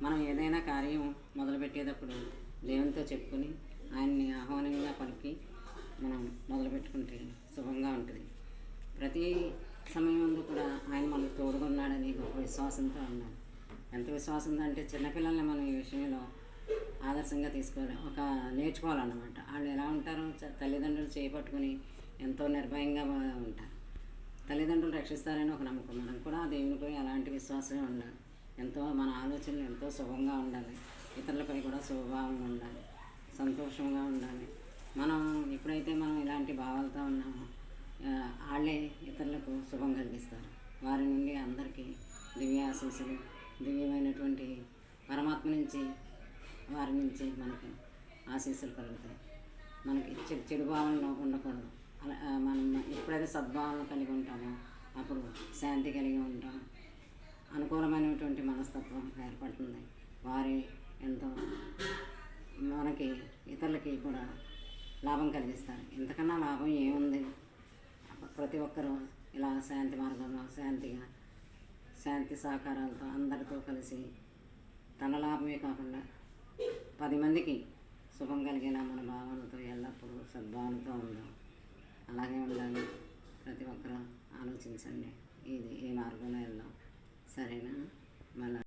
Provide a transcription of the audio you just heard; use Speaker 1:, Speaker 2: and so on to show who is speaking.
Speaker 1: మనం ఏదైనా కార్యం మొదలుపెట్టేటప్పుడు దేవునితో చెప్పుకొని ఆయన్ని ఆహ్వానంగా పలికి మనం మొదలుపెట్టుకుంటే శుభంగా ఉంటుంది. ప్రతి సమయం ముందు కూడా ఆయన మనకు తోడుగా ఉన్నాడని గొప్ప విశ్వాసంతో ఉన్నాడు. ఎంత విశ్వాసం అంటే చిన్నపిల్లల్ని మనం ఈ విషయంలో ఆదర్శంగా తీసుకోవాలి, నేర్చుకోవాలన్నమాట. వాళ్ళు ఎలా ఉంటారో తల్లిదండ్రులు చేపట్టుకుని ఎంతో నిర్భయంగా ఉంటారు. తల్లిదండ్రులు రక్షిస్తారని ఒక నమ్మకం. మనం కూడా దేవునిపై అలాంటి విశ్వాసమే ఉండాలి. మన ఆలోచనలు ఎంతో శుభంగా ఉండాలి, ఇతరులపై కూడా శుభభావంగా ఉండాలి, సంతోషంగా ఉండాలి. మనం ఎప్పుడైతే మనం ఇలాంటి భావాలతో ఉన్నామో వాళ్ళే ఇతరులకు శుభం కలిగిస్తారు. వారి నుండి అందరికీ దివ్య ఆశీస్సులు, దివ్యమైనటువంటి పరమాత్మ నుంచి వారి నుంచి మనకి ఆశీస్సులు కలుగుతాయి. మనకి చెడు భావనలో ఉండకూడదు. మనం ఎప్పుడైతే సద్భావన కలిగి ఉంటామో అప్పుడు శాంతి కలిగి ఉంటాం, అనుకూలమైనటువంటి మనస్తత్వం ఏర్పడుతుంది. వారి ఎంతో మనకి ఇతరులకి కూడా లాభం కలిగిస్తారు. ఇంతకన్నా లాభం ఏముంది? ప్రతి ఒక్కరూ ఇలా శాంతి మార్గంలో శాంతి సహకారాలతో అందరితో కలిసి తన లాభమే కాకుండా 10 మందికి శుభం కలిగేలా మన భావనతో ఎల్లప్పుడూ సద్భావనతో ఉందాం. అలాగే ఉండాలి. ప్రతి ఒక్కరూ ఆలోచించండి, ఈ మార్గంలో వెళ్దాం. సరేనా? మళ్ళీ